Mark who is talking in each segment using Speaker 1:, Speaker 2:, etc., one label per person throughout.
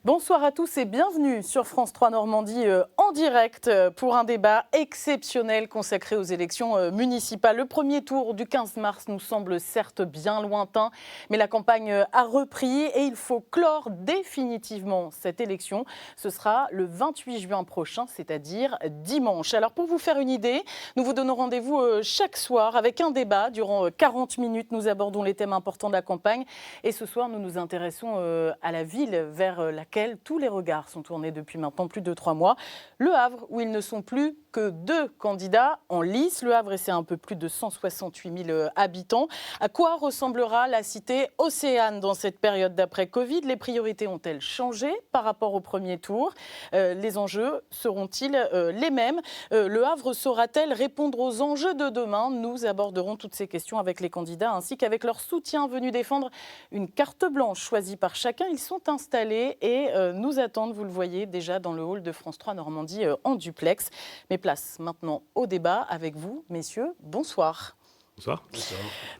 Speaker 1: Bonsoir à tous et bienvenue sur France 3 Normandie en direct pour un débat exceptionnel consacré aux élections municipales. Le premier tour du 15 mars nous semble certes bien lointain, mais la campagne a repris et il faut clore définitivement cette élection. Ce sera le 28 juin prochain, c'est-à-dire dimanche. Alors pour vous faire une idée, nous vous donnons rendez-vous chaque soir avec un débat. Durant 40 minutes, nous abordons les thèmes importants de la campagne et ce soir, nous nous intéressons à la ville vers laquelle tous les regards sont tournés depuis maintenant plus de 3 mois. Le Havre, où ils ne sont plus que 2 candidats en lice. Le Havre, c'est un peu plus de 168 000 habitants. À quoi ressemblera la cité Océane dans cette période d'après-Covid? Les priorités ont-elles changé par rapport au premier tour? Les enjeux seront-ils les mêmes? Le Havre saura-t-elle répondre aux enjeux de demain? Nous aborderons toutes ces questions avec les candidats ainsi qu'avec leur soutien venus défendre une carte blanche choisie par chacun. Ils sont installés et nous attendent, vous le voyez, déjà dans le hall de France 3 Normandie en duplex. Mais place maintenant au débat avec vous, messieurs. Bonsoir.
Speaker 2: Bonsoir.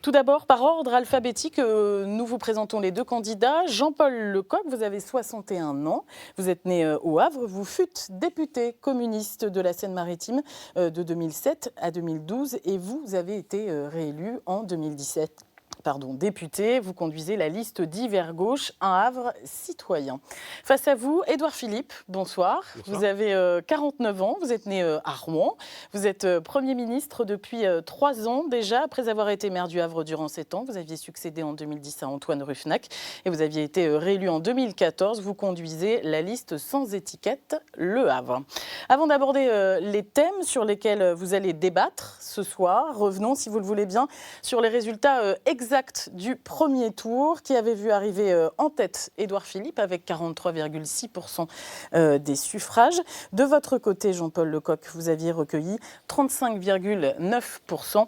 Speaker 1: Tout d'abord, par ordre alphabétique, nous vous présentons les 2 candidats. Jean-Paul Lecoq, vous avez 61 ans. Vous êtes né au Havre. Vous fûtes député communiste de la Seine-Maritime de 2007 à 2012 et vous avez été réélu en 2017. Député, vous conduisez la liste d'Hiver Gauche, un Havre citoyen. Face à vous, Édouard Philippe, bonsoir.
Speaker 2: Bonsoir.
Speaker 1: Vous avez 49 ans, vous êtes né à Rouen. Vous êtes Premier ministre depuis 3 ans déjà, après avoir été maire du Havre durant 7 ans. Vous aviez succédé en 2010 à Antoine Ruffnac et vous aviez été réélu en 2014. Vous conduisez la liste sans étiquette, Le Havre. Avant d'aborder les thèmes sur lesquels vous allez débattre ce soir, revenons, si vous le voulez bien, sur les résultats exact du premier tour qui avait vu arriver en tête Édouard Philippe avec 43,6% des suffrages. De votre côté, Jean-Paul Lecoq, vous aviez recueilli 35,9%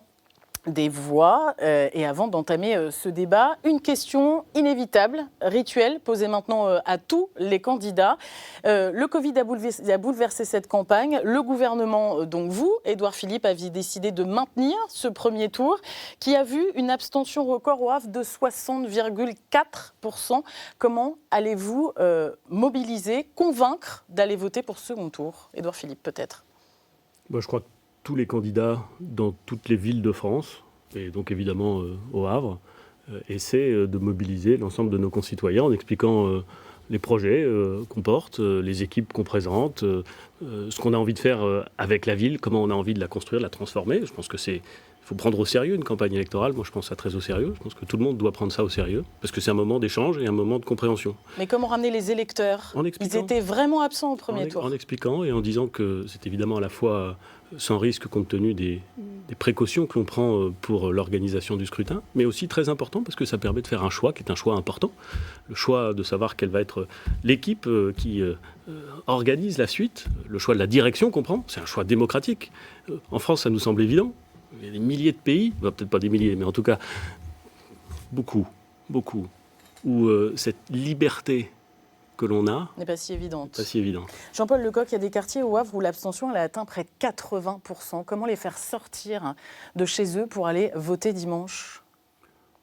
Speaker 1: des voix. Et avant d'entamer ce débat, une question inévitable, rituelle, posée maintenant à tous les candidats. Le Covid a bouleversé cette campagne. Le gouvernement, donc vous, Édouard Philippe, aviez décidé de maintenir ce premier tour qui a vu une abstention record au Havre de 60,4%. Comment allez-vous mobiliser, convaincre d'aller voter pour ce second tour? Édouard Philippe, peut-être.
Speaker 2: Je crois que tous les candidats dans toutes les villes de France, et donc évidemment au Havre, essaient de mobiliser l'ensemble de nos concitoyens en expliquant les projets qu'on porte, les équipes qu'on présente, ce qu'on a envie de faire avec la ville, comment on a envie de la construire, de la transformer. Je pense que il faut prendre au sérieux une campagne électorale. Moi, je pense ça très au sérieux. Je pense que tout le monde doit prendre ça au sérieux, parce que c'est un moment d'échange et un moment de compréhension.
Speaker 1: Mais comment ramener les électeurs? Ils étaient vraiment absents au premier tour.
Speaker 2: En expliquant et en disant que c'est évidemment à la fois sans risque compte tenu des précautions que l'on prend pour l'organisation du scrutin, mais aussi très important parce que ça permet de faire un choix qui est un choix important. Le choix de savoir quelle va être l'équipe qui organise la suite, le choix de la direction qu'on prend, c'est un choix démocratique. En France, ça nous semble évident. Il y a des milliers de pays, peut-être pas des milliers, mais en tout cas beaucoup, où cette liberté que l'on a
Speaker 1: n'est pas si évidente.
Speaker 2: Jean-Paul
Speaker 1: Lecoq, il y a des quartiers au Havre où l'abstention elle a atteint près de 80%. Comment les faire sortir de chez eux pour aller voter dimanche?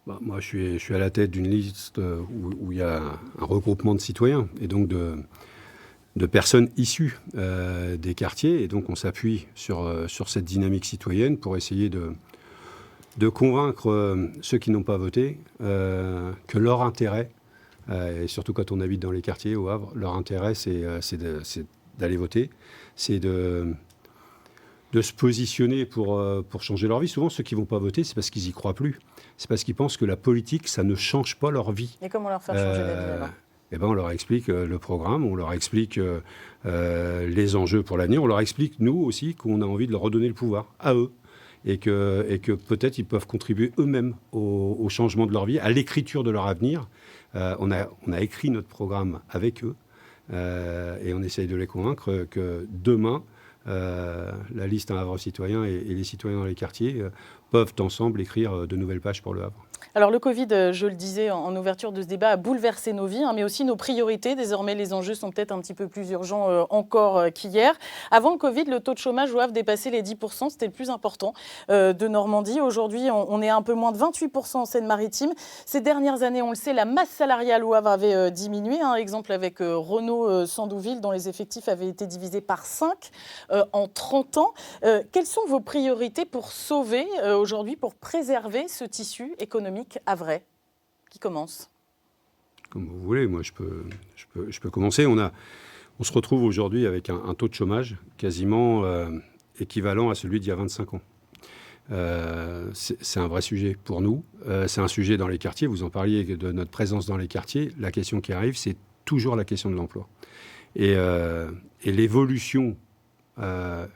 Speaker 3: Moi, je suis à la tête d'une liste où il y a un regroupement de citoyens et donc de personnes issues des quartiers. Et donc, on s'appuie sur cette dynamique citoyenne pour essayer de convaincre ceux qui n'ont pas voté que leur intérêt, et surtout quand on habite dans les quartiers au Havre, leur intérêt, c'est d'aller voter, c'est de se positionner pour changer leur vie. Souvent, ceux qui ne vont pas voter, c'est parce qu'ils n'y croient plus. C'est parce qu'ils pensent que la politique, ça ne change pas leur vie.
Speaker 1: Et comment leur faire changer d'avis alors?
Speaker 3: On leur explique le programme, on leur explique les enjeux pour l'avenir, on leur explique, nous aussi, qu'on a envie de leur redonner le pouvoir à eux. Et que peut-être ils peuvent contribuer eux-mêmes au changement de leur vie, à l'écriture de leur avenir. On a écrit notre programme avec eux et on essaye de les convaincre que demain, la liste Un Havre citoyen et les citoyens dans les quartiers peuvent ensemble écrire de nouvelles pages pour le Havre.
Speaker 1: Alors le Covid, je le disais en ouverture de ce débat, a bouleversé nos vies, mais aussi nos priorités. Désormais, les enjeux sont peut-être un petit peu plus urgents encore qu'hier. Avant le Covid, le taux de chômage au Havre dépassait les 10%. C'était le plus important de Normandie. Aujourd'hui, on est à un peu moins de 28% en Seine-Maritime. Ces dernières années, on le sait, la masse salariale au Havre avait diminué. Exemple avec Renault Sandouville, dont les effectifs avaient été divisés par 5 en 30 ans. Quelles sont vos priorités pour sauver aujourd'hui, pour préserver ce tissu économique havrais? Qui commence?
Speaker 3: Comme vous voulez, moi je peux commencer. On se retrouve aujourd'hui avec un taux de chômage quasiment équivalent à celui d'il y a 25 ans. C'est un vrai sujet pour nous. C'est un sujet dans les quartiers. Vous en parliez de notre présence dans les quartiers. La question qui arrive, c'est toujours la question de l'emploi. Et l'évolution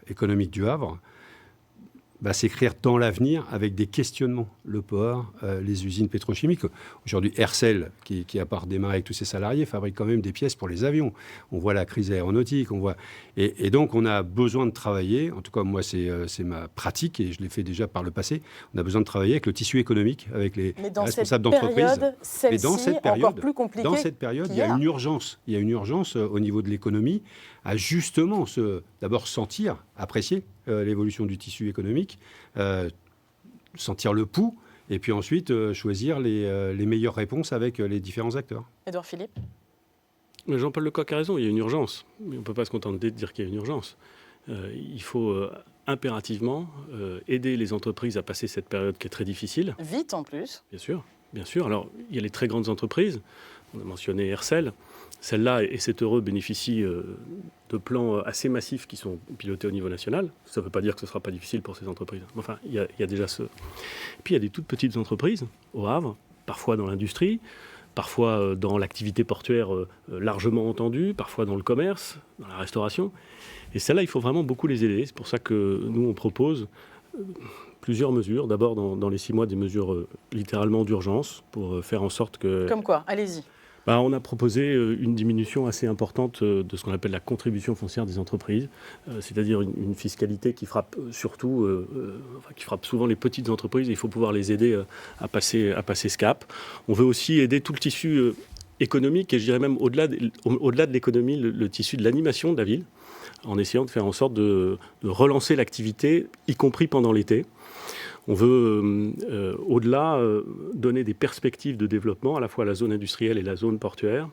Speaker 3: économique du Havre s'écrire dans l'avenir avec des questionnements. Le port, les usines pétrochimiques. Aujourd'hui, Hercel, qui a pas redémarré avec tous ses salariés, fabrique quand même des pièces pour les avions. On voit la crise aéronautique, et donc on a besoin de travailler, en tout cas moi c'est ma pratique, et je l'ai fait déjà par le passé, on a besoin de travailler avec le tissu économique, avec les responsables d'entreprise.
Speaker 1: Mais dans cette période, encore plus compliquée.
Speaker 3: Dans cette période, il y a une urgence. Il y a une urgence au niveau de l'économie à justement d'abord sentir, apprécier l'évolution du tissu économique, sentir le pouls, et puis ensuite choisir les meilleures réponses avec les différents acteurs.
Speaker 1: Édouard Philippe.
Speaker 2: Mais Jean-Paul Lecoq a raison, il y a une urgence. Mais on ne peut pas se contenter de dire qu'il y a une urgence. Il faut impérativement aider les entreprises à passer cette période qui est très difficile.
Speaker 1: Vite en plus.
Speaker 2: Bien sûr, bien sûr. Alors, il y a les très grandes entreprises. On a mentionné Hercel. Celle-là, et c'est heureux, bénéficie de plans assez massifs qui sont pilotés au niveau national. Ça ne veut pas dire que ce ne sera pas difficile pour ces entreprises. Enfin, il y a déjà ce... Et puis, il y a des toutes petites entreprises au Havre, parfois dans l'industrie, parfois dans l'activité portuaire largement entendue, parfois dans le commerce, dans la restauration. Et celles-là, il faut vraiment beaucoup les aider. C'est pour ça que nous, on propose plusieurs mesures. D'abord, dans les 6 mois, des mesures littéralement d'urgence pour faire en sorte que...
Speaker 1: Comme quoi? Allez-y.
Speaker 2: On a proposé une diminution assez importante de ce qu'on appelle la contribution foncière des entreprises, c'est-à-dire une fiscalité qui frappe surtout, qui frappe souvent les petites entreprises. Il faut pouvoir les aider à passer ce cap. On veut aussi aider tout le tissu économique, et je dirais même au-delà de l'économie, le tissu de l'animation de la ville, en essayant de faire en sorte de relancer l'activité, y compris pendant l'été. On veut, au-delà, donner des perspectives de développement, à la fois à la zone industrielle et la zone portuaire.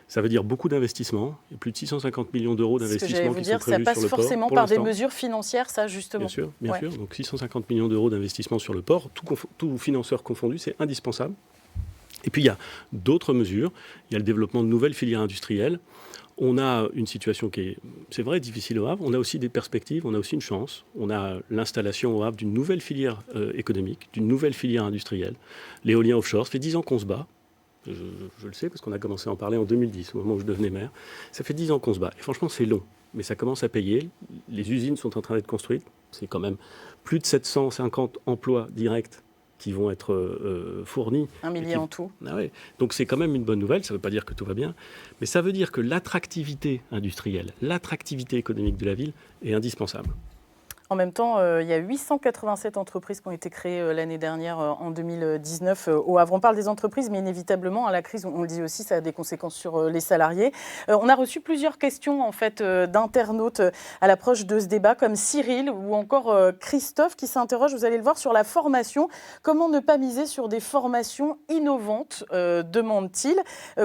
Speaker 2: Ça veut dire beaucoup d'investissements. Il y a plus de 650 millions d'euros d'investissements qui sont prévus sur le port.
Speaker 1: Ça passe forcément par des mesures financières, ça, justement.
Speaker 2: Bien sûr. Donc 650 millions d'euros d'investissements sur le port, tout financeur confondu, c'est indispensable. Et puis il y a d'autres mesures. Il y a le développement de nouvelles filières industrielles. On a une situation qui est, c'est vrai, difficile au Havre. On a aussi des perspectives, on a aussi une chance. On a l'installation au Havre d'une nouvelle filière économique, d'une nouvelle filière industrielle. L'éolien offshore, ça fait 10 ans qu'on se bat. Je le sais parce qu'on a commencé à en parler en 2010, au moment où je devenais maire. Ça fait 10 ans qu'on se bat. Et franchement, c'est long. Mais ça commence à payer. Les usines sont en train d'être construites. C'est quand même plus de 750 emplois directs qui vont être fournis.
Speaker 1: 1 millier en tout.
Speaker 2: Ah ouais. Donc c'est quand même une bonne nouvelle, ça ne veut pas dire que tout va bien, mais ça veut dire que l'attractivité industrielle, l'attractivité économique de la ville est indispensable.
Speaker 1: En même temps, il y a 887 entreprises qui ont été créées l'année dernière, en 2019, au Havre. On parle des entreprises, mais inévitablement, la crise, on le dit aussi, ça a des conséquences sur les salariés. On a reçu plusieurs questions en fait, d'internautes à l'approche de ce débat, comme Cyril ou encore Christophe, qui s'interroge, vous allez le voir, sur la formation. Comment ne pas miser sur des formations innovantes, demande-t-il.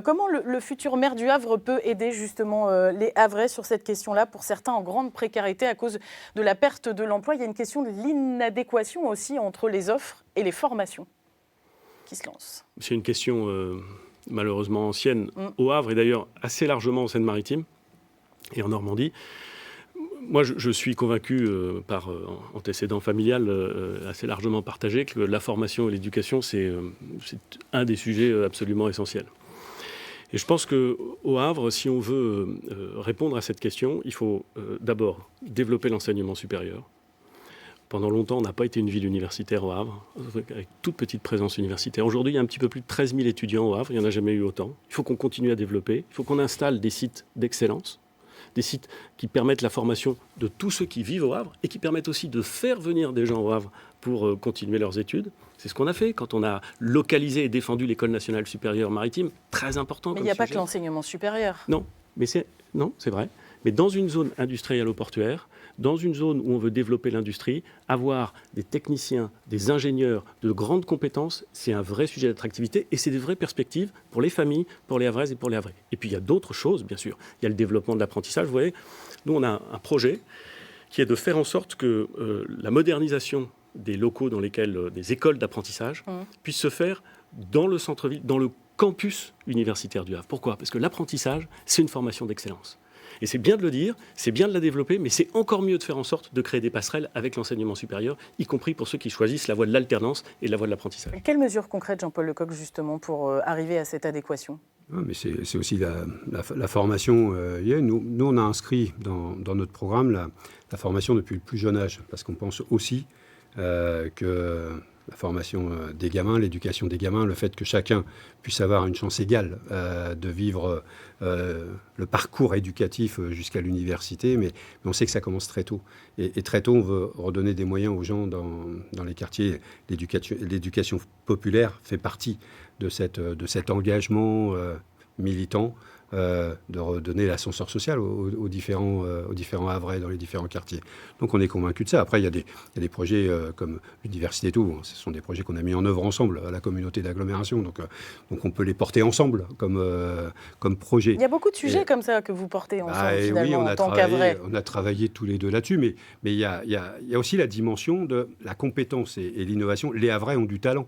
Speaker 1: Comment le futur maire du Havre peut aider justement les Havrais sur cette question-là, pour certains en grande précarité à cause de la perte de l'emploi? Il y a une question de l'inadéquation aussi entre les offres et les formations qui se lancent. C'est
Speaker 2: une question malheureusement ancienne au Havre, et d'ailleurs assez largement en Seine-Maritime et en Normandie. Moi, je suis convaincu par antécédent familial assez largement partagé que la formation et l'éducation, c'est un des sujets absolument essentiels. Et je pense qu'au Havre, si on veut répondre à cette question, il faut d'abord développer l'enseignement supérieur. Pendant longtemps, on n'a pas été une ville universitaire au Havre, avec toute petite présence universitaire. Aujourd'hui, il y a un petit peu plus de 13 000 étudiants au Havre, il n'y en a jamais eu autant. Il faut qu'on continue à développer, il faut qu'on installe des sites d'excellence. des sites qui permettent la formation de tous ceux qui vivent au Havre et qui permettent aussi de faire venir des gens au Havre pour continuer leurs études. C'est ce qu'on a fait quand on a localisé et défendu l'École nationale supérieure maritime, très important.
Speaker 1: Mais il n'y a pas que l'enseignement supérieur.
Speaker 2: Non, c'est vrai. Mais dans une zone industrielle ou portuaire, dans une zone où on veut développer l'industrie, avoir des techniciens, des ingénieurs de grandes compétences, c'est un vrai sujet d'attractivité et c'est des vraies perspectives pour les familles, pour les Havraises et pour les Havrais. Et puis il y a d'autres choses, bien sûr. Il y a le développement de l'apprentissage. Vous voyez, nous on a un projet qui est de faire en sorte que la modernisation des locaux dans lesquels des écoles d'apprentissage puissent se faire dans le centre-ville, dans le campus universitaire du Havre. Pourquoi ? Parce que l'apprentissage, c'est une formation d'excellence. Et c'est bien de le dire, c'est bien de la développer, mais c'est encore mieux de faire en sorte de créer des passerelles avec l'enseignement supérieur, y compris pour ceux qui choisissent la voie de l'alternance et la voie de l'apprentissage.
Speaker 1: Quelles mesures concrètes, Jean-Paul Lecoq, justement, pour arriver à cette adéquation ?
Speaker 3: Mais c'est aussi la formation. Nous, on a inscrit dans notre programme la formation depuis le plus jeune âge, parce qu'on pense aussi que la formation des gamins, l'éducation des gamins, le fait que chacun puisse avoir une chance égale de vivre le parcours éducatif jusqu'à l'université, mais on sait que ça commence très tôt. Et très tôt, on veut redonner des moyens aux gens dans les quartiers. L'éducation populaire fait partie de cet engagement militant de redonner l'ascenseur social aux différents Havrais dans les différents quartiers. Donc on est convaincu de ça. Après, il y a des projets comme l'université et tout. Ce sont des projets qu'on a mis en œuvre ensemble à la communauté d'agglomération. Donc on peut les porter ensemble comme projet.
Speaker 1: Il y a beaucoup de sujets comme ça que vous portez ensemble, finalement, en tant qu'Havrais.
Speaker 3: On a travaillé tous les deux là-dessus, mais il y a aussi la dimension de la compétence et l'innovation. Les Havrais ont du talent.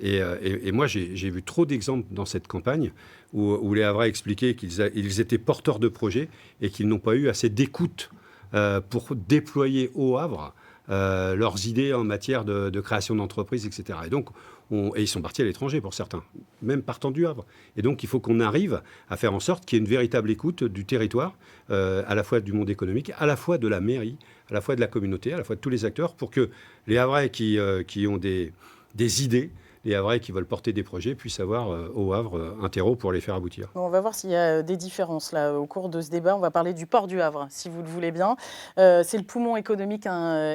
Speaker 3: Et moi, j'ai vu trop d'exemples dans cette campagne où les Havrais expliquaient qu'ils étaient porteurs de projets et qu'ils n'ont pas eu assez d'écoute pour déployer au Havre leurs idées en matière de création d'entreprises, etc. Et donc, ils sont partis à l'étranger pour certains, même partant du Havre. Et donc, il faut qu'on arrive à faire en sorte qu'il y ait une véritable écoute du territoire, à la fois du monde économique, à la fois de la mairie, à la fois de la communauté, à la fois de tous les acteurs, pour que les Havrais qui ont des idées, les Havrais qui veulent porter des projets puissent avoir au Havre un terreau pour les faire aboutir.
Speaker 1: On va voir s'il y a des différences là au cours de ce débat. On va parler du port du Havre, si vous le voulez bien. C'est le poumon économique,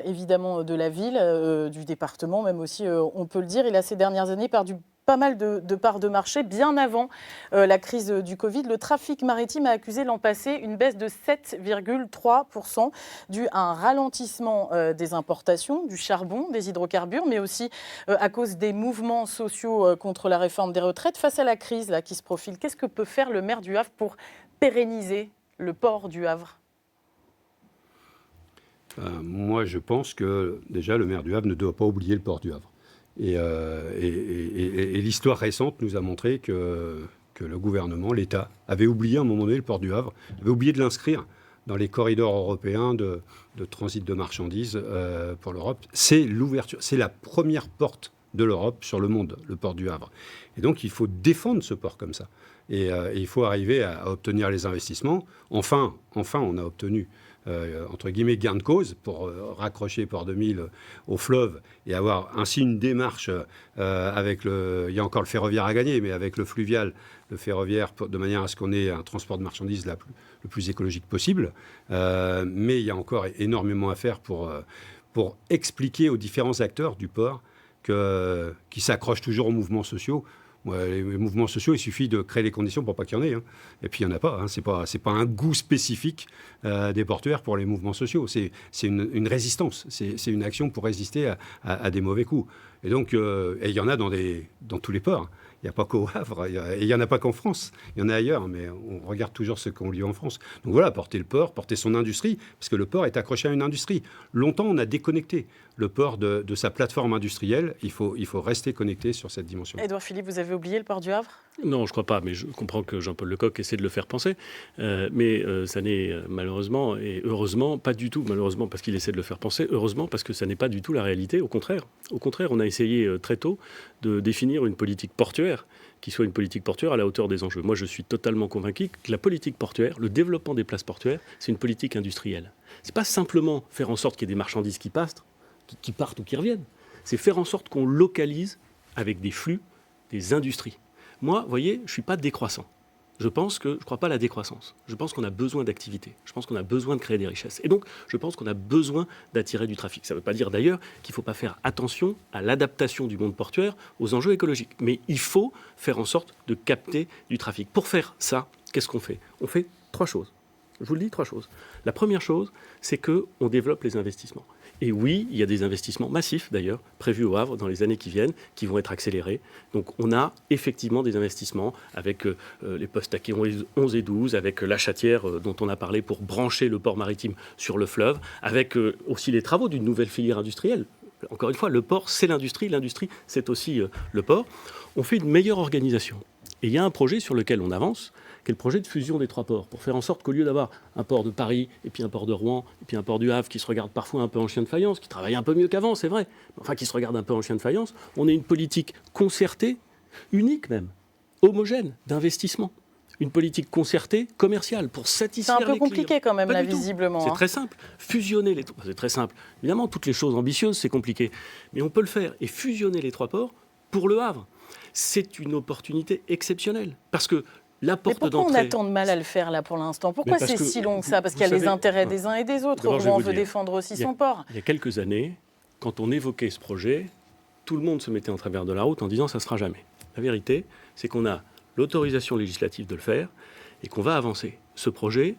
Speaker 1: évidemment, de la ville, du département, même aussi, on peut le dire. Il a ces dernières années perdu pas mal de parts de marché. Bien avant la crise du Covid, le trafic maritime a accusé l'an passé une baisse de 7,3% due à un ralentissement des importations, du charbon, des hydrocarbures, mais aussi à cause des mouvements sociaux contre la réforme des retraites. Face à la crise là, qui se profile, qu'est-ce que peut faire le maire du Havre pour pérenniser le port du Havre ?
Speaker 3: Moi, je pense que déjà, le maire du Havre ne doit pas oublier le port du Havre. Et l'histoire récente nous a montré que le gouvernement, l'État, avait oublié à un moment donné le port du Havre, avait oublié de l'inscrire dans les corridors européens de transit de marchandises pour l'Europe. C'est l'ouverture, c'est la première porte de l'Europe sur le monde, le port du Havre. Et donc, il faut défendre ce port comme ça. Et il faut arriver à obtenir les investissements. Enfin, on a obtenu entre guillemets, gain de cause pour raccrocher Port 2000 au fleuve et avoir ainsi une démarche avec il y a encore le ferroviaire à gagner, mais avec le fluvial, le ferroviaire, de manière à ce qu'on ait un transport de marchandises le plus écologique possible. Mais il y a encore énormément à faire pour expliquer aux différents acteurs du port qui s'accrochent toujours aux mouvements sociaux. Les mouvements sociaux, il suffit de créer les conditions pour pas qu'il y en ait. Et puis, il n'y en a pas. C'est pas un goût spécifique des portuaires pour les mouvements sociaux. C'est une résistance. C'est une action pour résister à des mauvais coups. Et donc, il y en a dans tous les ports. Il n'y a pas qu'au Havre. Et il n'y en a pas qu'en France. Il y en a ailleurs. Mais on regarde toujours ce qu'on lit en France. Donc voilà, porter le port, porter son industrie. Parce que le port est accroché à une industrie. Longtemps, on a déconnecté le port de sa plateforme industrielle. Il faut rester connecté sur cette dimension.
Speaker 1: Édouard Philippe, vous avez oublié le port du Havre ?
Speaker 2: Non, je ne crois pas, mais je comprends que Jean-Paul Lecoq essaie de le faire penser. Mais ça n'est malheureusement et heureusement pas du tout, malheureusement parce qu'il essaie de le faire penser, heureusement parce que ça n'est pas du tout la réalité. Au contraire, on a essayé très tôt de définir une politique portuaire qui soit une politique portuaire à la hauteur des enjeux. Moi, je suis totalement convaincu que la politique portuaire, le développement des places portuaires, c'est une politique industrielle. Ce n'est pas simplement faire en sorte qu'il y ait des marchandises qui partent ou qui reviennent. C'est faire en sorte qu'on localise avec des flux, des industries. Moi, vous voyez, je ne suis pas décroissant. Je ne crois pas à la décroissance. Je pense qu'on a besoin d'activité. Je pense qu'on a besoin de créer des richesses. Et donc, je pense qu'on a besoin d'attirer du trafic. Ça ne veut pas dire d'ailleurs qu'il ne faut pas faire attention à l'adaptation du monde portuaire aux enjeux écologiques. Mais il faut faire en sorte de capter du trafic. Pour faire ça, qu'est-ce qu'on fait ? On fait 3 choses. Je vous le dis, 3 choses. La première chose, c'est qu'on développe les investissements. Et oui, il y a des investissements massifs, d'ailleurs, prévus au Havre dans les années qui viennent, qui vont être accélérés. Donc on a effectivement des investissements avec les postes à quai 11 et 12, avec la chatière dont on a parlé pour brancher le port maritime sur le fleuve, avec aussi les travaux d'une nouvelle filière industrielle. Encore une fois, le port, c'est l'industrie, c'est aussi le port. On fait une meilleure organisation. Et il y a un projet sur lequel on avance, qui est le projet de fusion des 3 ports, pour faire en sorte qu'au lieu d'avoir un port de Paris, et puis un port de Rouen, et puis un port du Havre, qui se regarde parfois un peu en chien de faïence, qui travaille un peu mieux qu'avant, c'est vrai, enfin qui se regarde un peu en chien de faïence, on ait une politique concertée, unique même, homogène, d'investissement. Une politique concertée, commerciale, pour satisfaire les clients.
Speaker 1: C'est un peu compliqué quand même, là, visiblement.
Speaker 2: C'est très simple. Fusionner les 3 ports, c'est très simple. Évidemment, toutes les choses ambitieuses, c'est compliqué. Mais on peut le faire. Et fusionner les 3 ports pour le Havre, c'est une opportunité exceptionnelle. Parce que la porte d'entrée...
Speaker 1: Mais pourquoi on a tant de mal à le faire, là, pour l'instant ? Pourquoi c'est si long que ça ? Parce qu'il y a les intérêts des uns et des autres. Rouen veut défendre aussi son port.
Speaker 2: Il y a quelques années, quand on évoquait ce projet, tout le monde se mettait en travers de la route en disant « ça ne sera jamais ». La vérité, c'est qu'on a l'autorisation législative de le faire et qu'on va avancer. Ce projet,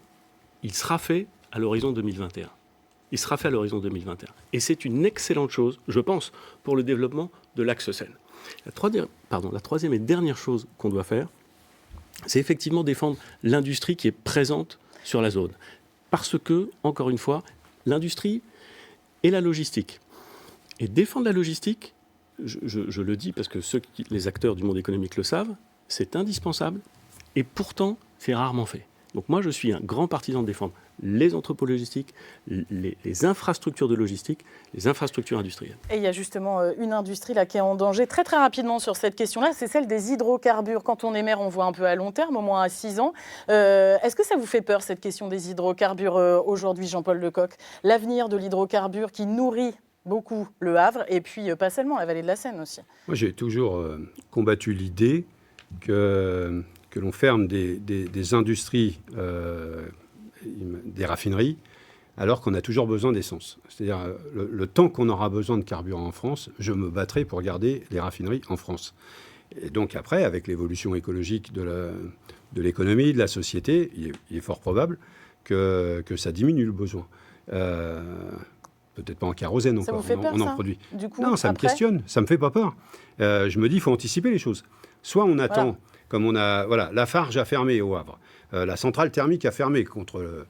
Speaker 2: il sera fait à l'horizon 2021. Il sera fait à l'horizon 2021. Et c'est une excellente chose, je pense, pour le développement de l'axe Seine. La troisième et dernière chose qu'on doit faire, c'est effectivement défendre l'industrie qui est présente sur la zone. Parce que, encore une fois, l'industrie et la logistique. Et défendre la logistique, je le dis parce que les acteurs du monde économique le savent, c'est indispensable et pourtant, c'est rarement fait. Donc moi, je suis un grand partisan de défendre les entrepôts logistiques, les infrastructures de logistique, les infrastructures industrielles.
Speaker 1: Et il y a justement une industrie là qui est en danger très très rapidement sur cette question-là, c'est celle des hydrocarbures. Quand on est maire, on voit un peu à long terme, au moins à 6 ans. Est-ce que ça vous fait peur, cette question des hydrocarbures aujourd'hui, Jean-Paul Lecoq ? L'avenir de l'hydrocarbure qui nourrit beaucoup le Havre et puis pas seulement la vallée de la Seine aussi.
Speaker 3: Moi, j'ai toujours combattu l'idée que l'on ferme des industries, des raffineries, alors qu'on a toujours besoin d'essence. C'est-à-dire, le temps qu'on aura besoin de carburant en France, je me battrai pour garder les raffineries en France. Et donc après, avec l'évolution écologique de l'économie, de la société, il est fort probable que ça diminue le besoin. Peut-être pas en kérosène encore,
Speaker 1: vous fait peur,
Speaker 3: on en produit.
Speaker 1: Du coup,
Speaker 3: non, ça me questionne, ça me fait pas peur. Je me dis, il faut anticiper les choses. Soit on attend, comme on a... Voilà, Lafarge a fermé au Havre. La centrale thermique a fermé contre... le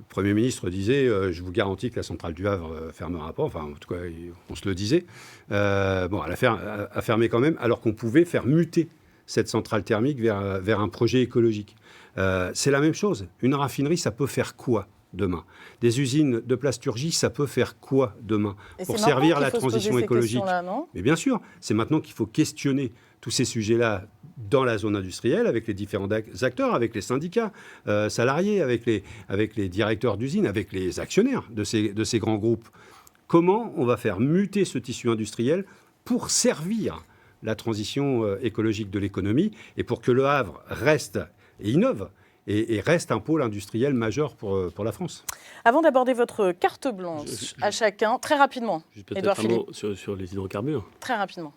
Speaker 3: Premier ministre disait, je vous garantis que la centrale du Havre fermera pas. Enfin, en tout cas, on se le disait. Elle a fermé quand même, alors qu'on pouvait faire muter cette centrale thermique vers un projet écologique. C'est la même chose. Une raffinerie, ça peut faire quoi demain? Des usines de plasturgie, ça peut faire quoi demain pour servir la transition écologique? Mais bien sûr, c'est maintenant qu'il faut questionner tous ces sujets-là dans la zone industrielle, avec les différents acteurs, avec les syndicats salariés, avec les directeurs d'usines, avec les actionnaires de ces grands groupes. Comment on va faire muter ce tissu industriel pour servir la transition écologique de l'économie et pour que le Havre reste et innove et reste un pôle industriel majeur pour la France.
Speaker 1: Avant d'aborder votre carte blanche à chacun, très rapidement, Édouard Philippe.
Speaker 2: Un mot sur les hydrocarbures.
Speaker 1: Très rapidement.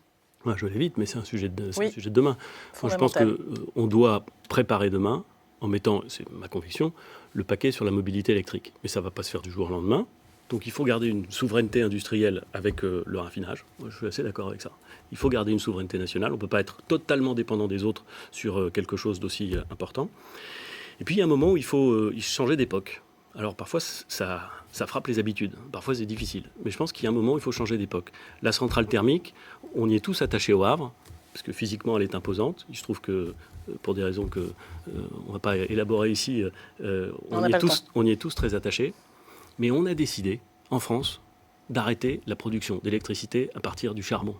Speaker 2: Ouais, je vais vite, mais c'est un sujet de demain. Je pense qu'on doit préparer demain, en mettant, c'est ma conviction, le paquet sur la mobilité électrique. Mais ça ne va pas se faire du jour au lendemain. Donc il faut garder une souveraineté industrielle avec le raffinage. Moi, je suis assez d'accord avec ça. Il faut garder une souveraineté nationale. On ne peut pas être totalement dépendant des autres sur quelque chose d'aussi important. Et puis il y a un moment où il faut changer d'époque. Alors parfois ça frappe les habitudes, parfois c'est difficile. Mais je pense qu'il y a un moment où il faut changer d'époque. La centrale thermique, on y est tous attachés au Havre, parce que physiquement elle est imposante. Il se trouve que, pour des raisons qu'on ne va pas élaborer ici, on y est tous très attachés. Mais on a décidé, en France, d'arrêter la production d'électricité à partir du charbon.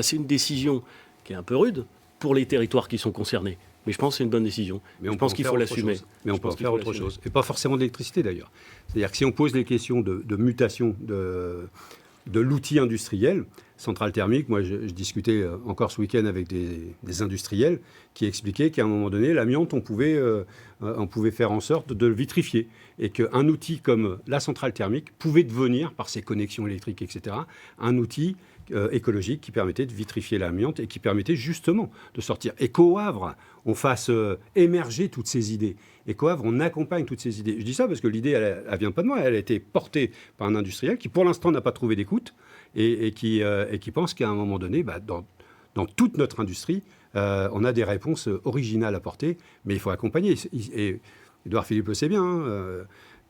Speaker 2: C'est une décision qui est un peu rude pour les territoires qui sont concernés. Mais je pense que c'est une bonne décision. Je pense qu'il faut l'assumer.
Speaker 3: Mais on peut en faire autre chose. Et pas forcément de l'électricité, d'ailleurs. C'est-à-dire que si on pose les questions de mutation de l'outil industriel, centrales thermiques. Moi, je discutais encore ce week-end avec des industriels qui expliquaient qu'à un moment donné, l'amiante, on pouvait faire en sorte de le vitrifier. Et qu'un outil comme la centrale thermique pouvait devenir, par ses connexions électriques, etc., un outil écologique qui permettait de vitrifier l'amiante et qui permettait justement de sortir. Et qu'au Havre, on fasse émerger toutes ces idées. Et qu'au Havre, on accompagne toutes ces idées. Je dis ça parce que l'idée, elle vient pas de moi. Elle a été portée par un industriel qui, pour l'instant, n'a pas trouvé d'écoute et qui pense qu'à un moment donné, dans toute notre industrie, on a des réponses originales à porter, mais il faut accompagner. Et Édouard Philippe le sait bien, hein,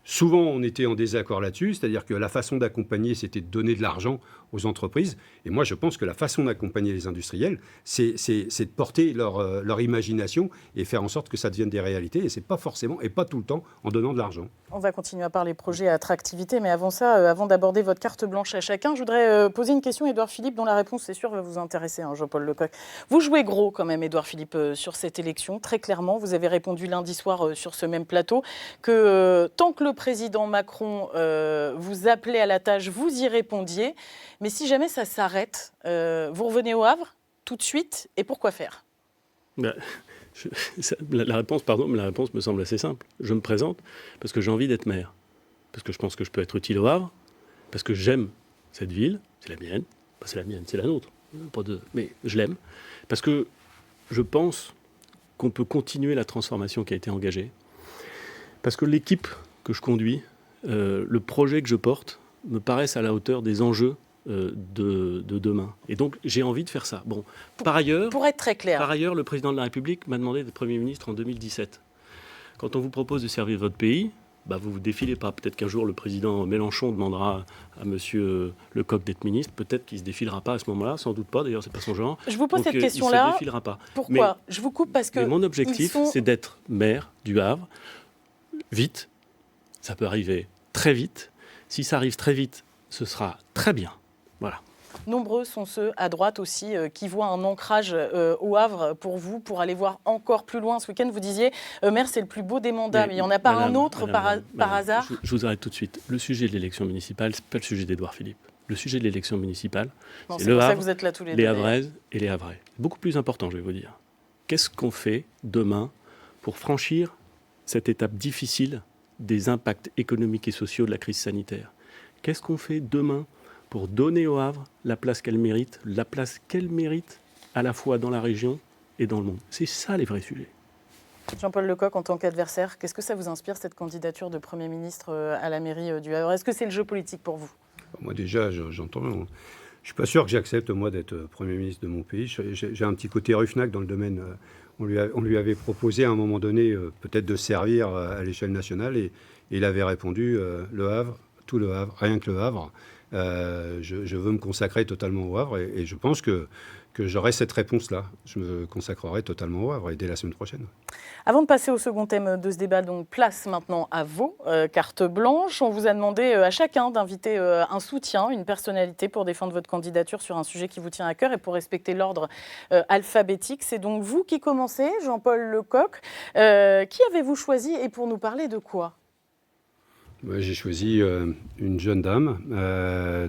Speaker 3: souvent, on était en désaccord là-dessus, c'est-à-dire que la façon d'accompagner, c'était de donner de l'argent aux entreprises. Et moi, je pense que la façon d'accompagner les industriels, c'est de porter leur imagination et faire en sorte que ça devienne des réalités. Et c'est pas forcément, et pas tout le temps, en donnant de l'argent.
Speaker 1: On va continuer à parler projet à attractivité, mais avant ça, avant d'aborder votre carte blanche à chacun, je voudrais poser une question à Édouard Philippe, dont la réponse, c'est sûr, va vous intéresser, hein, Jean-Paul Lecoq. Vous jouez gros quand même, Édouard Philippe, sur cette élection, très clairement. Vous avez répondu lundi soir sur ce même plateau que tant que le président Macron vous appelait à la tâche, vous y répondiez. Mais si jamais ça s'arrête, vous revenez au Havre tout de suite, et pourquoi faire ?
Speaker 2: La réponse me semble assez simple. Je me présente parce que j'ai envie d'être maire, parce que je pense que je peux être utile au Havre, parce que j'aime cette ville, c'est la mienne, pas c'est la mienne, c'est la nôtre, pas deux, mais je l'aime, parce que je pense qu'on peut continuer la transformation qui a été engagée, parce que l'équipe que je conduis, le projet que je porte, me paraissent à la hauteur des enjeux de demain. Et donc, j'ai envie de faire ça. Bon, par ailleurs,
Speaker 1: pour être très clair.
Speaker 2: Par ailleurs, le président de la République m'a demandé d'être Premier ministre en 2017. Quand on vous propose de servir votre pays, vous ne vous défilez pas. Peut-être qu'un jour, le président Mélenchon demandera à monsieur Lecoq d'être ministre. Peut-être qu'il ne se défilera pas à ce moment-là. Sans doute pas. D'ailleurs, ce n'est pas son genre.
Speaker 1: Je vous pose
Speaker 2: donc,
Speaker 1: cette question-là.
Speaker 2: Il ne se défilera pas.
Speaker 1: Pourquoi ? Je vous coupe parce que...
Speaker 2: Mais mon objectif, c'est d'être maire du Havre, vite. Ça peut arriver très vite. Si ça arrive très vite, ce sera très bien. Voilà.
Speaker 1: Nombreux sont ceux à droite aussi qui voient un ancrage au Havre pour vous, pour aller voir encore plus loin. Ce week-end, vous disiez, maire, c'est le plus beau des mandats, mais il n'y en a pas un autre par hasard.
Speaker 2: Je vous arrête tout de suite. Le sujet de l'élection municipale, ce n'est pas le sujet d'Édouard Philippe. Le sujet de l'élection municipale, c'est le Havre,
Speaker 1: vous êtes là tous les
Speaker 2: les Havraises et les Havrais. Beaucoup plus important, je vais vous dire. Qu'est-ce qu'on fait demain pour franchir cette étape difficile des impacts économiques et sociaux de la crise sanitaire ? Qu'est-ce qu'on fait demain pour donner au Havre la place qu'elle mérite à la fois dans la région et dans le monde. C'est ça les vrais sujets.
Speaker 1: Jean-Paul Lecoq, en tant qu'adversaire, qu'est-ce que ça vous inspire, cette candidature de Premier ministre à la mairie du Havre ? Est-ce que c'est le jeu politique pour vous ?
Speaker 3: Moi déjà, j'entends... Je ne suis pas sûr que j'accepte, moi, d'être Premier ministre de mon pays. J'ai un petit côté Ruffnac dans le domaine... On lui avait proposé à un moment donné peut-être de servir à l'échelle nationale et il avait répondu le Havre, tout le Havre, rien que le Havre. Je veux me consacrer totalement au Havre et je pense que j'aurai cette réponse-là. Je me consacrerai totalement au Havre et dès la semaine prochaine.
Speaker 1: Avant de passer au second thème de ce débat, donc place maintenant à vos cartes blanches. On vous a demandé à chacun d'inviter un soutien, une personnalité pour défendre votre candidature sur un sujet qui vous tient à cœur et pour respecter l'ordre alphabétique. C'est donc vous qui commencez, Jean-Paul Lecoq. Qui avez-vous choisi et pour nous parler de quoi ?
Speaker 3: J'ai choisi une jeune dame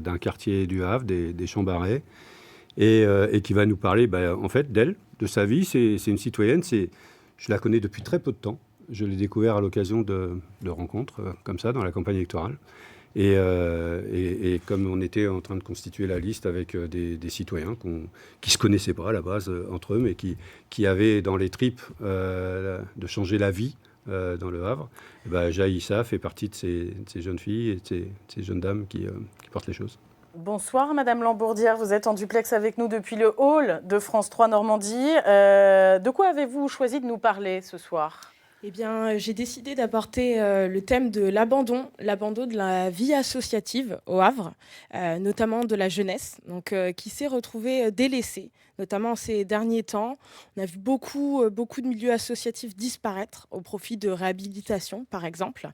Speaker 3: d'un quartier du Havre, des Champs-Barrés, et qui va nous parler en fait d'elle, de sa vie. C'est une citoyenne, je la connais depuis très peu de temps. Je l'ai découvert à l'occasion de rencontres comme ça dans la campagne électorale. Et comme on était en train de constituer la liste avec des citoyens qui ne se connaissaient pas à la base entre eux, mais qui avaient dans les tripes de changer la vie, dans le Havre, Jaïssa fait partie de ces jeunes filles et de ces jeunes dames qui portent les choses.
Speaker 1: Bonsoir Madame Lambourdière, vous êtes en duplex avec nous depuis le hall de France 3 Normandie. De quoi avez-vous choisi de nous parler ce soir ?
Speaker 4: Eh bien, j'ai décidé d'apporter le thème de l'abandon de la vie associative au Havre, notamment de la jeunesse, qui s'est retrouvée délaissée, notamment ces derniers temps. On a vu beaucoup de milieux associatifs disparaître au profit de réhabilitation, par exemple.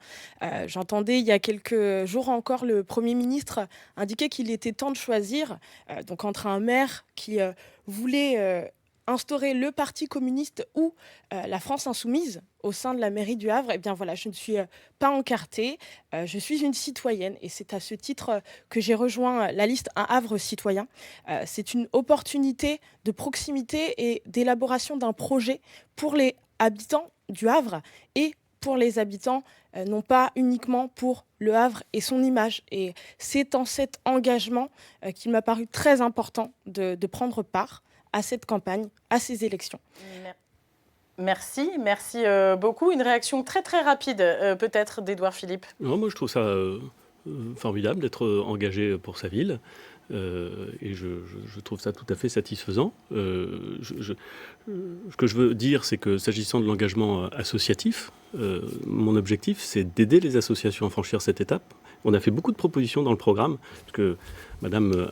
Speaker 4: J'entendais il y a quelques jours encore le Premier ministre indiquer qu'il était temps de choisir entre un maire qui voulait instaurer le Parti communiste ou la France insoumise au sein de la mairie du Havre, eh bien voilà, je ne suis pas encartée, je suis une citoyenne et c'est à ce titre que j'ai rejoint la liste Un Havre citoyen. C'est une opportunité de proximité et d'élaboration d'un projet pour les habitants du Havre et pour les habitants, non pas uniquement pour le Havre et son image. Et c'est en cet engagement qu'il m'a paru très important de prendre part à cette campagne, à ces élections.
Speaker 1: Merci beaucoup. Une réaction très très rapide peut-être d'Édouard Philippe.
Speaker 2: Non, moi je trouve ça formidable d'être engagé pour sa ville. Et je trouve ça tout à fait satisfaisant. Ce que je veux dire, c'est que s'agissant de l'engagement associatif, mon objectif, c'est d'aider les associations à franchir cette étape. On a fait beaucoup de propositions dans le programme, parce que Madame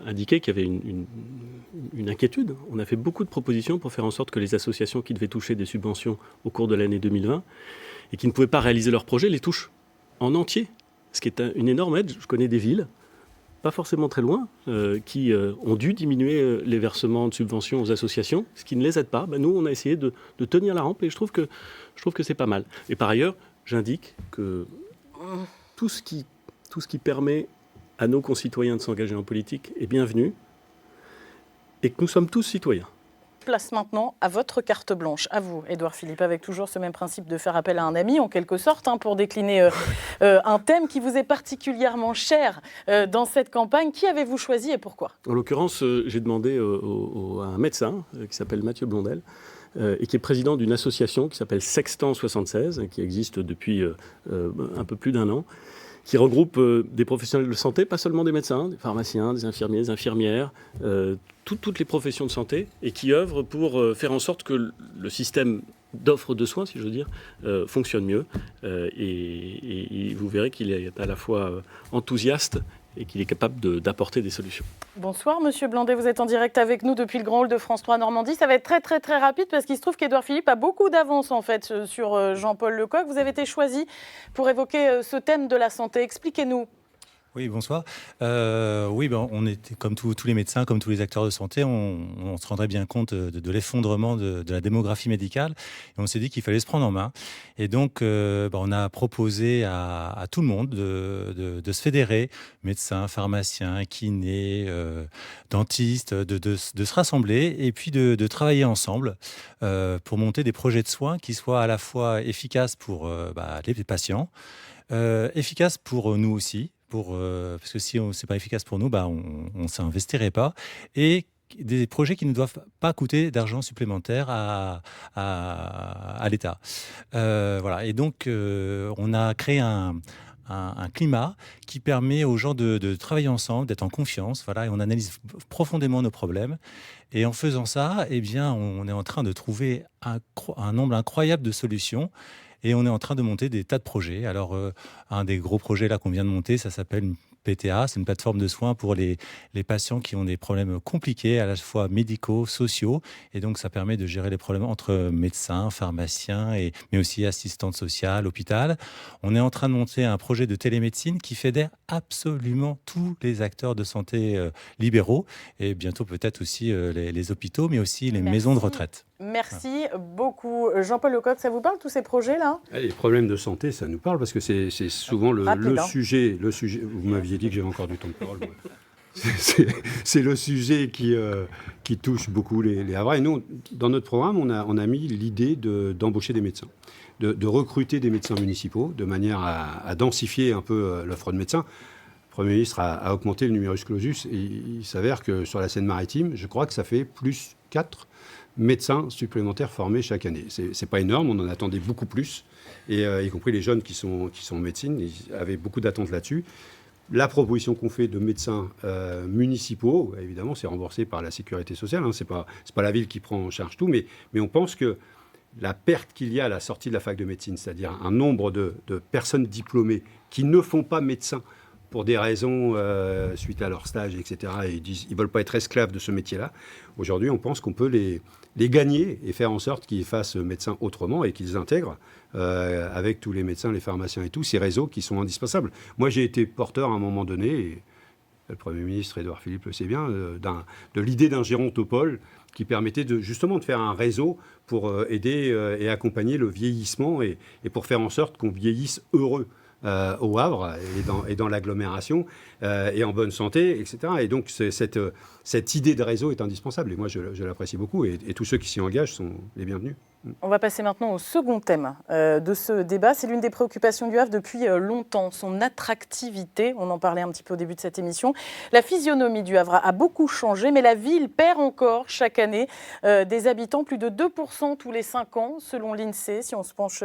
Speaker 2: indiquait qu'il y avait une inquiétude. On a fait beaucoup de propositions pour faire en sorte que les associations qui devaient toucher des subventions au cours de l'année 2020 et qui ne pouvaient pas réaliser leurs projets les touchent en entier, ce qui est une énorme aide. Je connais des villes pas forcément très loin, qui ont dû diminuer les versements de subventions aux associations, ce qui ne les aide pas. Ben, nous, on a essayé de tenir la rampe et je trouve que c'est pas mal. Et par ailleurs, j'indique que tout ce qui permet à nos concitoyens de s'engager en politique est bienvenu et que nous sommes tous citoyens.
Speaker 1: Place maintenant à votre carte blanche, à vous, Édouard Philippe, avec toujours ce même principe de faire appel à un ami, en quelque sorte, pour décliner un thème qui vous est particulièrement cher dans cette campagne. Qui avez-vous choisi et pourquoi ?
Speaker 2: En l'occurrence, j'ai demandé à un médecin qui s'appelle Mathieu Blondel et qui est président d'une association qui s'appelle Sextant 76, qui existe depuis un peu plus d'un an, qui regroupe des professionnels de santé, pas seulement des médecins, des pharmaciens, des infirmiers, des infirmières, toutes les professions de santé, et qui œuvrent pour faire en sorte que le système d'offre de soins, si je veux dire, fonctionne mieux. Et vous verrez qu'il est à la fois enthousiaste et qu'il est capable d'apporter des solutions.
Speaker 1: Bonsoir Monsieur Blondet, vous êtes en direct avec nous depuis le Grand Hall de France 3 Normandie. Ça va être très très très rapide parce qu'il se trouve qu'Édouard Philippe a beaucoup d'avance en fait sur Jean-Paul Lecoq. Vous avez été choisi pour évoquer ce thème de la santé. Expliquez-nous.
Speaker 5: Oui, bonsoir. Oui, on était comme tous les médecins, comme tous les acteurs de santé, on se rendrait bien compte de l'effondrement de la démographie médicale. Et on s'est dit qu'il fallait se prendre en main. Et donc, on a proposé à tout le monde de se fédérer, médecins, pharmaciens, kinés, dentistes, de se rassembler et puis de travailler ensemble pour monter des projets de soins qui soient à la fois efficaces pour les patients, efficaces pour nous aussi. Parce que si c'est pas efficace pour nous, on s'investirait pas. Et des projets qui ne doivent pas coûter d'argent supplémentaire à l'État. Voilà. Et donc, on a créé un climat qui permet aux gens de travailler ensemble, d'être en confiance. Voilà, et on analyse profondément nos problèmes. Et en faisant ça, eh bien, on est en train de trouver un nombre incroyable de solutions. Et on est en train de monter des tas de projets. Alors, un des gros projets là qu'on vient de monter, ça s'appelle une PTA. C'est une plateforme de soins pour les patients qui ont des problèmes compliqués, à la fois médicaux, sociaux. Et donc, ça permet de gérer les problèmes entre médecins, pharmaciens, mais aussi assistantes sociales, hôpital. On est en train de monter un projet de télémédecine qui fédère absolument tous les acteurs de santé libéraux. Et bientôt, peut-être aussi les hôpitaux, mais aussi les maisons de retraite.
Speaker 1: Merci beaucoup. Jean-Paul Lecoq, ça vous parle tous ces projets-là ?
Speaker 3: Les problèmes de santé, ça nous parle parce que c'est souvent le sujet. Vous m'aviez dit que j'avais encore du temps de parole. C'est le sujet qui touche beaucoup les Havrais. Et nous, dans notre programme, on a mis l'idée d'embaucher des médecins, de recruter des médecins municipaux de manière à densifier un peu l'offre de médecins. Le Premier ministre a augmenté le numerus clausus et il s'avère que sur la Seine-Maritime, je crois que ça fait plus 4 médecins supplémentaires formés chaque année. C'est pas énorme, on en attendait beaucoup plus, et y compris les jeunes qui sont en médecine, ils avaient beaucoup d'attentes là-dessus. La proposition qu'on fait de médecins municipaux, évidemment, c'est remboursé par la sécurité sociale, c'est pas la ville qui prend en charge tout, mais on pense que la perte qu'il y a à la sortie de la fac de médecine, c'est-à-dire un nombre de personnes diplômées qui ne font pas médecin pour des raisons suite à leur stage, etc., et ils ne veulent pas être esclaves de ce métier-là. Aujourd'hui, on pense qu'on peut les gagner et faire en sorte qu'ils fassent médecin autrement et qu'ils intègrent, avec tous les médecins, les pharmaciens et tout, ces réseaux qui sont indispensables. Moi, j'ai été porteur à un moment donné, et le Premier ministre Édouard Philippe le sait bien, de l'idée d'un gérontopole qui permettait justement de faire un réseau pour aider et accompagner le vieillissement et pour faire en sorte qu'on vieillisse heureux au Havre et dans l'agglomération et en bonne santé, etc. Et donc cette idée de réseau est indispensable et moi je l'apprécie beaucoup et tous ceux qui s'y engagent sont les bienvenus.
Speaker 1: On va passer maintenant au second thème de ce débat. C'est l'une des préoccupations du Havre depuis longtemps, son attractivité. On en parlait un petit peu au début de cette émission. La physionomie du Havre a beaucoup changé, mais la ville perd encore chaque année des habitants, plus de 2% tous les 5 ans, selon l'INSEE, si on se penche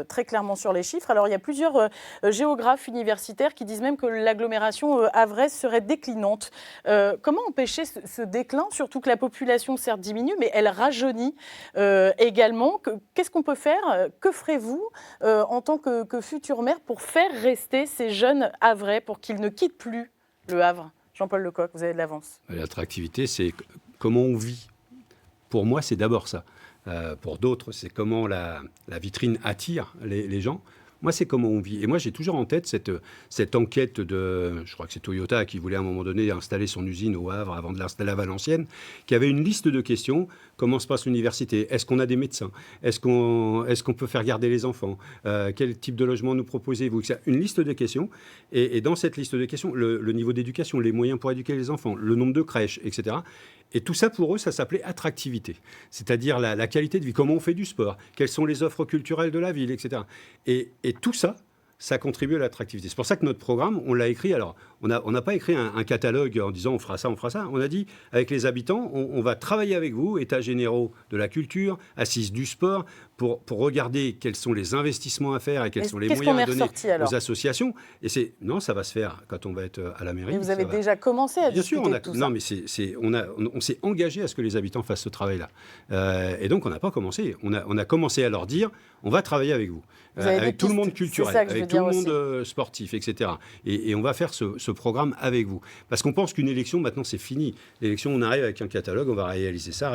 Speaker 1: très clairement sur les chiffres. Alors, il y a plusieurs géographes universitaires qui disent même que l'agglomération havraise serait déclinante. Comment empêcher ce déclin, surtout que la population, certes, diminue, mais elle rajeunit également. Qu'est-ce qu'on peut faire? Que ferez-vous en tant que future maire pour faire rester ces jeunes havrais, pour qu'ils ne quittent plus le Havre? Jean-Paul Lecoq, vous avez de l'avance.
Speaker 3: L'attractivité, c'est comment on vit. Pour moi, c'est d'abord ça. Pour d'autres, c'est comment la vitrine attire les gens. Moi, c'est comment on vit. Et moi, j'ai toujours en tête cette enquête je crois que c'est Toyota qui voulait à un moment donné installer son usine au Havre avant de l'installer à Valenciennes, qui avait une liste de questions. Comment se passe l'université? Est-ce qu'on a des médecins? Est-ce qu'on peut faire garder les enfants? Quel type de logement nous proposez-vous? Une liste de questions. Et dans cette liste de questions, le niveau d'éducation, les moyens pour éduquer les enfants, le nombre de crèches, etc. Et tout ça, pour eux, ça s'appelait attractivité. C'est-à-dire la qualité de vie, comment on fait du sport, quelles sont les offres culturelles de la ville, etc. Et tout ça, ça contribue à l'attractivité. C'est pour ça que notre programme, on l'a écrit. Alors, on n'a pas écrit un catalogue en disant on fera ça, on fera ça. On a dit, avec les habitants, on va travailler avec vous, états généraux de la culture, assises du sport, pour regarder quels sont les investissements à faire et quels sont les moyens à donner aux associations. Et non, ça va se faire quand on va être à la mairie.
Speaker 1: Mais vous avez déjà commencé à discuter de tout ça.
Speaker 3: Non, mais on s'est engagé à ce que les habitants fassent ce travail-là. Et donc, on n'a pas commencé. On a commencé à leur dire, on va travailler avec vous. Avec tout le monde culturel, avec tout le monde sportif, etc. Et on va faire ce programme avec vous. Parce qu'on pense qu'une élection, maintenant, c'est fini. L'élection, on arrive avec un catalogue, on va réaliser ça.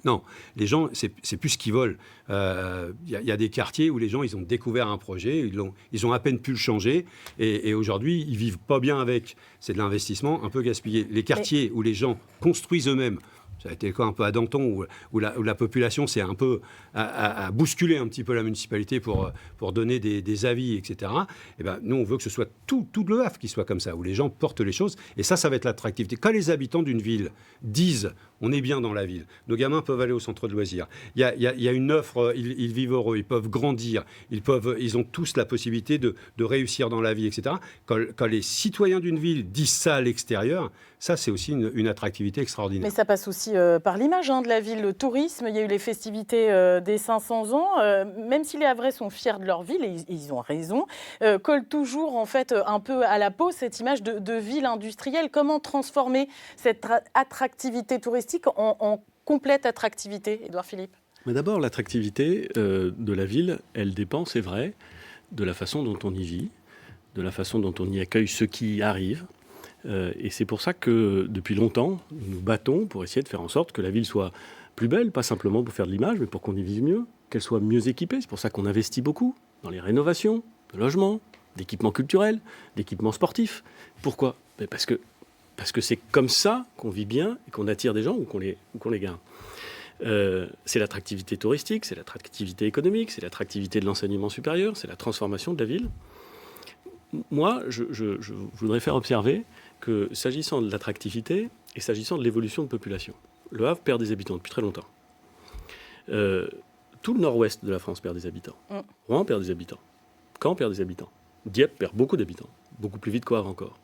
Speaker 3: Non, les gens, c'est plus ce qu'ils veulent. Il y a des quartiers où les gens, ils ont découvert un projet, ils ont à peine pu le changer, et aujourd'hui, ils vivent pas bien avec. C'est de l'investissement un peu gaspillé. Les quartiers où les gens construisent eux-mêmes, ça a été le cas un peu à Danton, où la population s'est un peu a bousculé un petit peu la municipalité pour donner des avis, etc. Et ben, nous, on veut que ce soit tout le Havre qui soit comme ça, où les gens portent les choses. Et ça va être l'attractivité. Quand les habitants d'une ville disent « on est bien dans la ville », nos gamins peuvent aller au centre de loisirs, il y a une offre, ils vivent heureux, ils peuvent grandir, ils ont tous la possibilité de réussir dans la vie, etc. Quand les citoyens d'une ville disent ça à l'extérieur, ça, c'est aussi une attractivité extraordinaire.
Speaker 1: Mais ça passe aussi par l'image de la ville, le tourisme. Il y a eu les festivités des 500 ans. Même si les Havrais sont fiers de leur ville, et ils ont raison, colle toujours en fait un peu à la peau cette image de ville industrielle. Comment transformer cette attractivité touristique en complète attractivité, Édouard Philippe?
Speaker 2: Mais d'abord, l'attractivité de la ville, elle dépend, c'est vrai, de la façon dont on y vit, de la façon dont on y accueille ceux qui y arrivent. Et c'est pour ça que, depuis longtemps, nous nous battons pour essayer de faire en sorte que la ville soit plus belle, pas simplement pour faire de l'image, mais pour qu'on y vive mieux, qu'elle soit mieux équipée. C'est pour ça qu'on investit beaucoup dans les rénovations de logements, d'équipements culturels, d'équipements sportifs. Pourquoi? Parce que c'est comme ça qu'on vit bien et qu'on attire des gens ou qu'on les garde. C'est l'attractivité touristique, c'est l'attractivité économique, c'est l'attractivité de l'enseignement supérieur, c'est la transformation de la ville. Moi, je voudrais faire observer que s'agissant de l'attractivité et s'agissant de l'évolution de population, le Havre perd des habitants depuis très longtemps. Tout le nord-ouest de la France perd des habitants. Rouen perd des habitants. Caen perd des habitants. Dieppe perd beaucoup d'habitants, beaucoup plus vite qu'au Havre encore.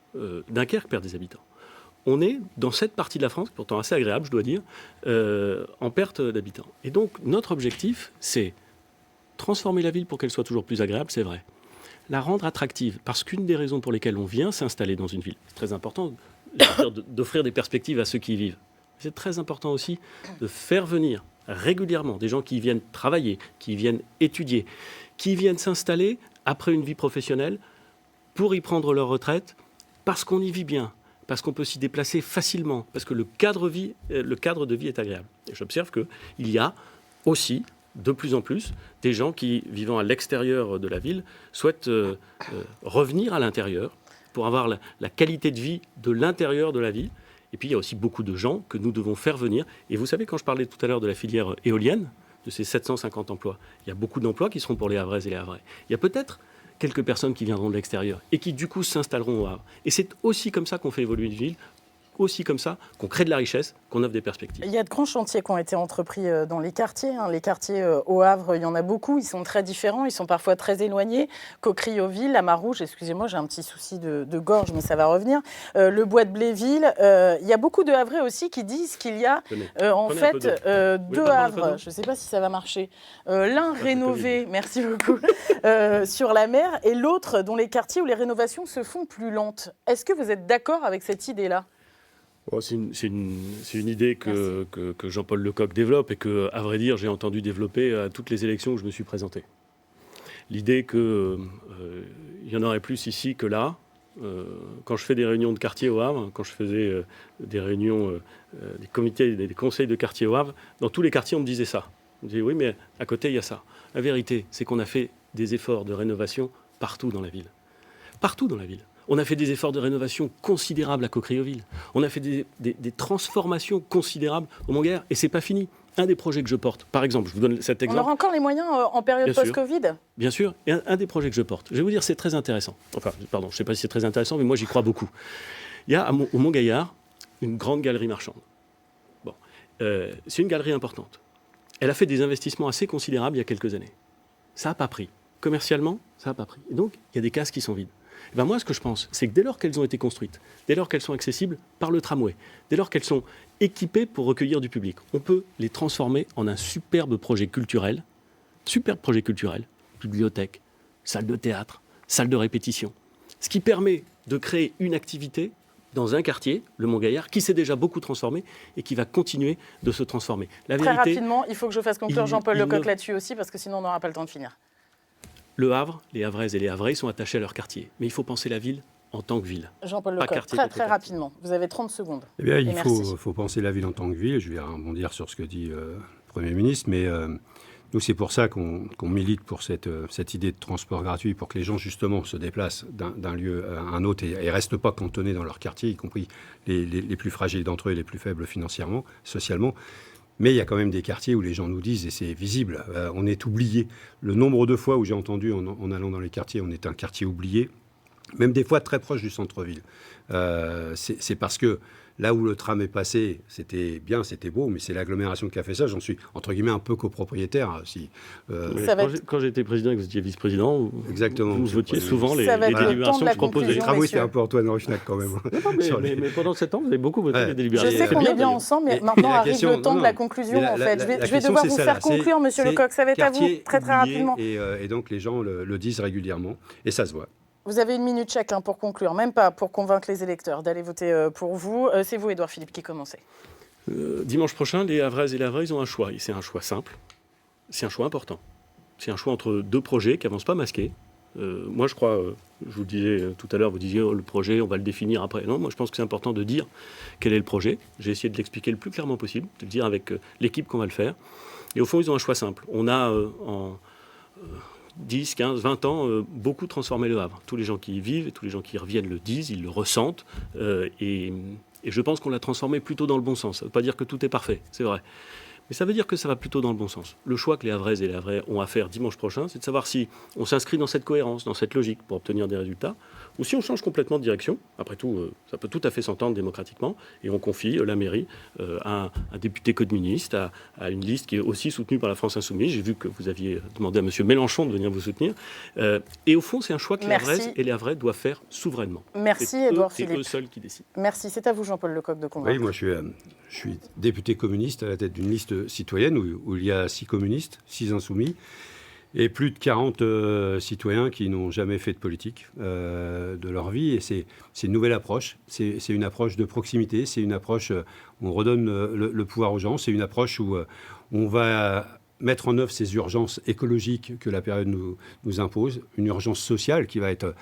Speaker 2: Dunkerque perd des habitants. On est dans cette partie de la France, pourtant assez agréable, je dois dire, en perte d'habitants. Et donc, notre objectif, c'est transformer la ville pour qu'elle soit toujours plus agréable, c'est vrai. La rendre attractive, parce qu'une des raisons pour lesquelles on vient s'installer dans une ville, c'est très important d'offrir des perspectives à ceux qui y vivent. C'est très important aussi de faire venir régulièrement des gens qui viennent travailler, qui viennent étudier, qui viennent s'installer après une vie professionnelle pour y prendre leur retraite, parce qu'on y vit bien, parce qu'on peut s'y déplacer facilement, parce que le cadre de vie est agréable. Et j'observe qu'il y a aussi de plus en plus des gens qui, vivant à l'extérieur de la ville, souhaitent revenir à l'intérieur pour avoir la qualité de vie de l'intérieur de la ville. Et puis, il y a aussi beaucoup de gens que nous devons faire venir. Et vous savez, quand je parlais tout à l'heure de la filière éolienne, de ces 750 emplois, il y a beaucoup d'emplois qui seront pour les Havraises et les Havrais. Il y a peut-être quelques personnes qui viendront de l'extérieur et qui, du coup, s'installeront au Havre. Et c'est aussi comme ça qu'on fait évoluer une ville, aussi comme ça qu'on crée de la richesse, qu'on offre des perspectives.
Speaker 1: Il y a de grands chantiers qui ont été entrepris dans les quartiers. Les quartiers au Havre, il y en a beaucoup. Ils sont très différents, ils sont parfois très éloignés. Coquerillot-Ville, la Marouge, excusez-moi, j'ai un petit souci de gorge, mais ça va revenir. Le bois de Bléville. Il y a beaucoup de Havrais aussi qui disent qu'il y a en fait deux Havres. Je ne sais pas si ça va marcher. L'un rénové, merci beaucoup, sur la mer, et l'autre dont les quartiers où les rénovations se font plus lentes. Est-ce que vous êtes d'accord avec cette idée-là ?
Speaker 2: C'est une idée que Jean-Paul Lecoq développe et que, à vrai dire, j'ai entendu développer à toutes les élections où je me suis présenté. L'idée qu'il y en aurait plus ici que là. Quand je fais des réunions de quartier au Havre, quand je faisais des réunions des comités, des conseils de quartier au Havre, dans tous les quartiers, on me disait ça. On me disait, oui, mais à côté, il y a ça. La vérité, c'est qu'on a fait des efforts de rénovation partout dans la ville. Partout dans la ville. On a fait des efforts de rénovation considérables à Coquerillot-Ville. On a fait des transformations considérables au Mont-Gaillard. Et ce n'est pas fini. Un des projets que je porte, par exemple, je vous donne cet exemple.
Speaker 1: On aura encore les moyens en période post-Covid ?
Speaker 2: Bien sûr. Et un des projets que je porte, je vais vous dire, c'est très intéressant. Enfin, pardon, je ne sais pas si c'est très intéressant, mais moi, j'y crois beaucoup. Il y a au Mont-Gaillard une grande galerie marchande. Bon, c'est une galerie importante. Elle a fait des investissements assez considérables il y a quelques années. Ça n'a pas pris. Commercialement, ça n'a pas pris. Et donc, il y a des cases qui sont vides. Et ben moi, ce que je pense, c'est que dès lors qu'elles ont été construites, dès lors qu'elles sont accessibles par le tramway, dès lors qu'elles sont équipées pour recueillir du public, on peut les transformer en un superbe projet culturel, bibliothèque, salle de théâtre, salle de répétition, ce qui permet de créer une activité dans un quartier, le Mont-Gaillard, qui s'est déjà beaucoup transformé et qui va continuer de se transformer.
Speaker 1: Très rapidement, il faut que je fasse conclure Jean-Paul Lecoq là-dessus aussi, parce que sinon on n'aura pas le temps de finir.
Speaker 2: Le Havre, les Havraises et les Havrais sont attachés à leur quartier. Mais il faut penser la ville en tant que ville.
Speaker 1: Jean-Paul Lecoq, très rapidement. Vous avez 30 secondes.
Speaker 3: Eh bien, il faut penser la ville en tant que ville. Je vais rebondir sur ce que dit le Premier ministre. Mais nous, c'est pour ça qu'on milite pour cette idée de transport gratuit, pour que les gens, justement, se déplacent d'un lieu à un autre et ne restent pas cantonnés dans leur quartier, y compris les plus fragiles d'entre eux et les plus faibles financièrement, socialement. Mais il y a quand même des quartiers où les gens nous disent, et c'est visible, on est oublié. Le nombre de fois où j'ai entendu, en allant dans les quartiers, on est un quartier oublié, même des fois très proche du centre-ville. C'est parce que là où le tram est passé, c'était bien, c'était beau, mais c'est l'agglomération qui a fait ça. J'en suis, entre guillemets, un peu copropriétaire.
Speaker 2: Quand j'étais président et que vous étiez vice-président, vous votiez souvent les délibérations que je proposais.
Speaker 3: Les travaux, c'était un peu Antoine Rochnac quand même.
Speaker 2: Mais pendant 7 ans, vous avez beaucoup voté les délibérations.
Speaker 1: Je sais qu'on est bien ensemble, mais maintenant arrive le temps de la conclusion, en fait. Je vais devoir vous faire conclure, monsieur Lecoq. Ça va être à vous, très rapidement.
Speaker 3: Et donc, les gens le disent régulièrement, et ça se voit.
Speaker 1: Vous avez 1 minute chacun pour conclure, même pas pour convaincre les électeurs d'aller voter pour vous. C'est vous, Édouard Philippe, qui commencez.
Speaker 2: Dimanche prochain, les Havraises et les Havrais, ils ont un choix. Et c'est un choix simple, c'est un choix important. C'est un choix entre deux projets qui n'avancent pas masqués. Moi, je crois, je vous le disais tout à l'heure, vous disiez le projet, on va le définir après. Non, moi, je pense que c'est important de dire quel est le projet. J'ai essayé de l'expliquer le plus clairement possible, de le dire avec l'équipe qu'on va le faire. Et au fond, ils ont un choix simple. On a 10, 15, 20 ans, beaucoup transformé le Havre. Tous les gens qui y vivent et tous les gens qui y reviennent le disent, ils le ressentent. Et je pense qu'on l'a transformé plutôt dans le bon sens. Ça ne veut pas dire que tout est parfait, c'est vrai. Mais ça veut dire que ça va plutôt dans le bon sens. Le choix que les Havraises et les Havrais ont à faire dimanche prochain, c'est de savoir si on s'inscrit dans cette cohérence, dans cette logique pour obtenir des résultats, ou si on change complètement de direction. Après tout, ça peut tout à fait s'entendre démocratiquement, et on confie la mairie à un député communiste, à une liste qui est aussi soutenue par la France Insoumise. J'ai vu que vous aviez demandé à M. Mélenchon de venir vous soutenir. Et au fond, c'est un choix que les Havraises et les Havrais doivent faire souverainement.
Speaker 1: Merci, Édouard Philippe.
Speaker 2: C'est eux seuls qui décident.
Speaker 1: Merci. C'est à vous, Jean-Paul Lecoq, de convaincre.
Speaker 3: Oui, moi, je suis député communiste à la tête d'une liste citoyenne où il y a 6 communistes, 6 insoumis, et plus de 40 citoyens qui n'ont jamais fait de politique de leur vie. Et c'est une nouvelle approche. C'est une approche de proximité. C'est une approche où on redonne le pouvoir aux gens. C'est une approche où on va mettre en œuvre ces urgences écologiques que la période nous impose. Une urgence sociale qui va être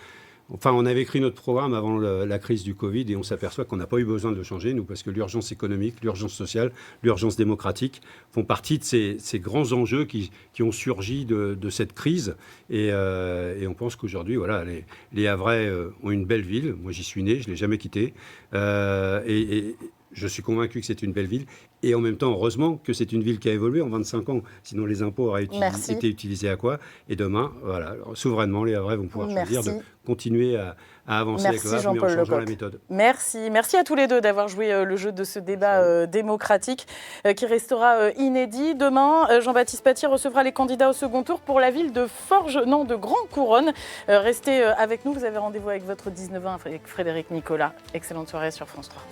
Speaker 3: Enfin, on avait écrit notre programme avant la crise du Covid et on s'aperçoit qu'on n'a pas eu besoin de le changer, nous, parce que l'urgence économique, l'urgence sociale, l'urgence démocratique font partie de ces grands enjeux qui ont surgi de cette crise. Et on pense qu'aujourd'hui, voilà, les Havrais ont une belle ville. Moi, j'y suis né, je ne l'ai jamais quitté. Et je suis convaincu que c'est une belle ville. Et en même temps, heureusement que c'est une ville qui a évolué en 25 ans. Sinon, les impôts auraient été utilisés à quoi? Et demain, voilà, souverainement, les Havrais vont pouvoir choisir de continuer à avancer avec le Havre, mais en changeant la méthode.
Speaker 1: Merci à tous les deux d'avoir joué le jeu de ce débat démocratique qui restera inédit. Demain, Jean-Baptiste Pathy recevra les candidats au second tour pour la ville de de Grand Couronne. Restez avec nous, vous avez rendez-vous avec votre 19 ans avec Frédéric Nicolas. Excellente soirée sur France 3.